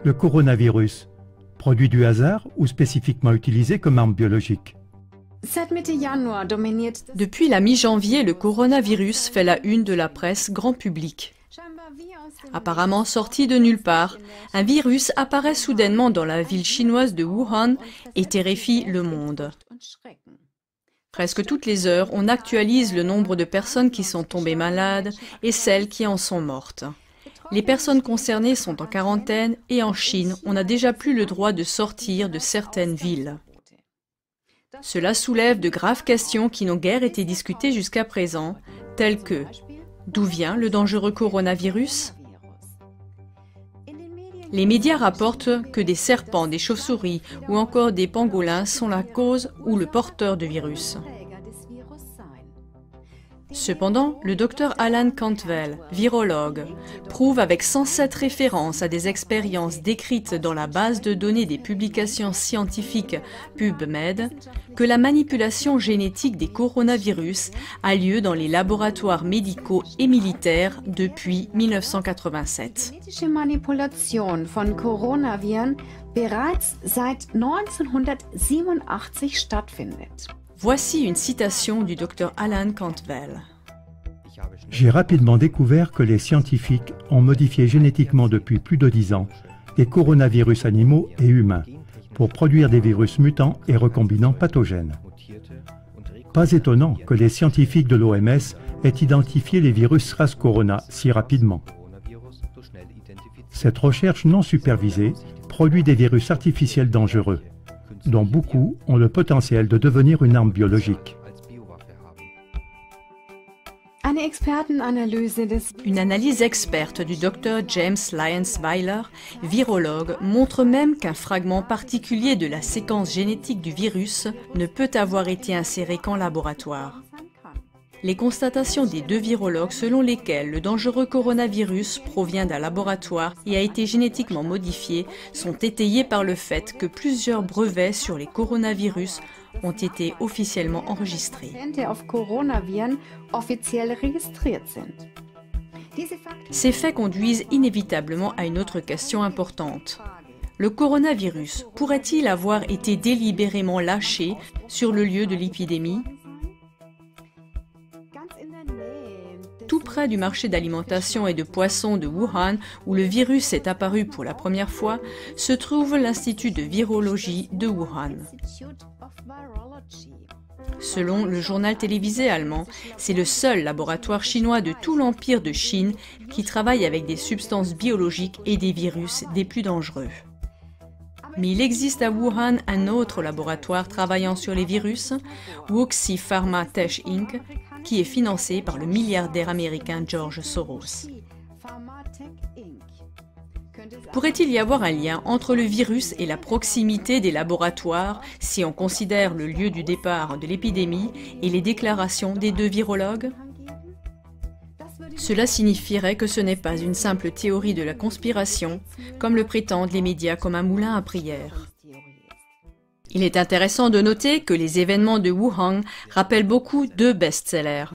Le coronavirus, produit du hasard ou spécifiquement utilisé comme arme biologique? Depuis la mi-janvier, le coronavirus fait la une de la presse grand public. Apparemment sorti de nulle part, un virus apparaît soudainement dans la ville chinoise de Wuhan et terrifie le monde. Presque toutes les heures, on actualise le nombre de personnes qui sont tombées malades et celles qui en sont mortes. Les personnes concernées sont en quarantaine et en Chine, on n'a déjà plus le droit de sortir de certaines villes. Cela soulève de graves questions qui n'ont guère été discutées jusqu'à présent, telles que d'où vient le dangereux coronavirus? Les médias rapportent que des serpents, des chauves-souris ou encore des pangolins sont la cause ou le porteur du virus. Cependant, le docteur Alan Cantwell, virologue, prouve avec 107 références à des expériences décrites dans la base de données des publications scientifiques PubMed que la manipulation génétique des coronavirus a lieu dans les laboratoires médicaux et militaires depuis 1987. Manipulation von Coronaviren bereits seit 1987 stattfindet. Voici une citation du Dr Alan Cantwell. J'ai rapidement découvert que les scientifiques ont modifié génétiquement depuis plus de 10 ans des coronavirus animaux et humains pour produire des virus mutants et recombinants pathogènes. Pas étonnant que les scientifiques de l'OMS aient identifié les virus SARS-Corona si rapidement. Cette recherche non supervisée produit des virus artificiels dangereux, dont beaucoup ont le potentiel de devenir une arme biologique. Une analyse experte du Dr James Lyons-Weiler, virologue, montre même qu'un fragment particulier de la séquence génétique du virus ne peut avoir été inséré qu'en laboratoire. Les constatations des deux virologues selon lesquelles le dangereux coronavirus provient d'un laboratoire et a été génétiquement modifié sont étayées par le fait que plusieurs brevets sur les coronavirus ont été officiellement enregistrés. Ces faits conduisent inévitablement à une autre question importante. Le coronavirus pourrait-il avoir été délibérément lâché sur le lieu de l'épidémie ? Tout près du marché d'alimentation et de poissons de Wuhan, où le virus est apparu pour la première fois, se trouve l'Institut de virologie de Wuhan. Selon le journal télévisé allemand, c'est le seul laboratoire chinois de tout l'empire de Chine qui travaille avec des substances biologiques et des virus des plus dangereux. Mais il existe à Wuhan un autre laboratoire travaillant sur les virus, Wuxi Pharma Tech Inc., qui est financé par le milliardaire américain George Soros. Pourrait-il y avoir un lien entre le virus et la proximité des laboratoires si on considère le lieu du départ de l'épidémie et les déclarations des deux virologues? Cela signifierait que ce n'est pas une simple théorie de la conspiration, comme le prétendent les médias comme un moulin à prière. Il est intéressant de noter que les événements de Wuhan rappellent beaucoup deux best-sellers.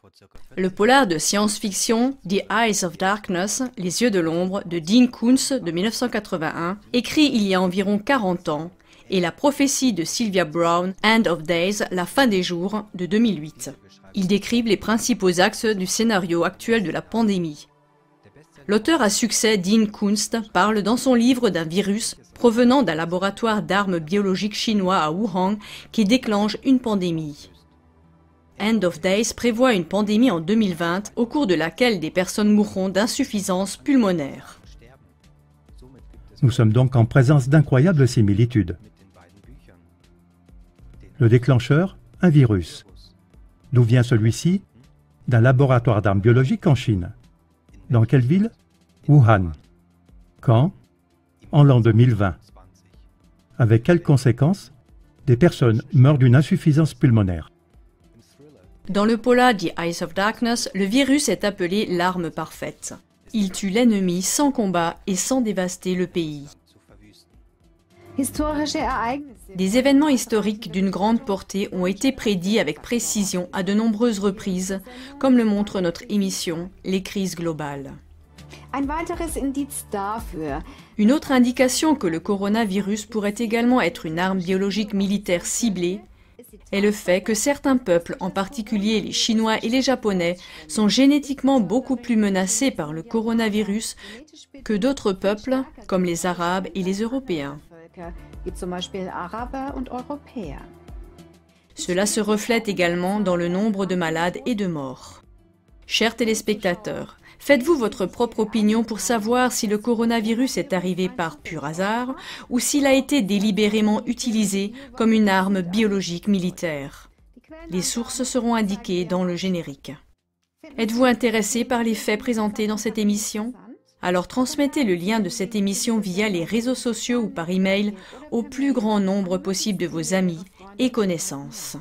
Le polar de science-fiction The Eyes of Darkness, Les yeux de l'ombre, de Dean Koontz de 1981, écrit il y a environ 40 ans, et La prophétie de Sylvia Browne, End of Days, La fin des jours, de 2008. Ils décrivent les principaux axes du scénario actuel de la pandémie. L'auteur à succès Dean Koontz parle dans son livre d'un virus provenant d'un laboratoire d'armes biologiques chinois à Wuhan qui déclenche une pandémie. End of Days prévoit une pandémie en 2020 au cours de laquelle des personnes mourront d'insuffisance pulmonaire. Nous sommes donc en présence d'incroyables similitudes. Le déclencheur, un virus. D'où vient celui-ci? D'un laboratoire d'armes biologiques en Chine. Dans quelle ville? Wuhan. Quand? En l'an 2020. Avec quelles conséquences? Des personnes meurent d'une insuffisance pulmonaire. Dans le polar The Eyes of Darkness, le virus est appelé l'arme parfaite. Il tue l'ennemi sans combat et sans dévaster le pays. Des événements historiques d'une grande portée ont été prédits avec précision à de nombreuses reprises, comme le montre notre émission « Les crises globales ». Ein weiteres Indiz dafür, Une autre indication que le coronavirus pourrait également être une arme biologique militaire ciblée est le fait que certains peuples, en particulier les Chinois et les Japonais, sont génétiquement beaucoup plus menacés par le coronavirus que d'autres peuples, comme les Arabes et les Européens. Völker, wie zum Beispiel Araber und Europäer. Cela se reflète également dans le nombre de malades et de morts. Chers téléspectateurs, faites-vous votre propre opinion pour savoir si le coronavirus est arrivé par pur hasard ou s'il a été délibérément utilisé comme une arme biologique militaire. Les sources seront indiquées dans le générique. Êtes-vous intéressé par les faits présentés dans cette émission? Alors transmettez le lien de cette émission via les réseaux sociaux ou par email au plus grand nombre possible de vos amis et connaissances.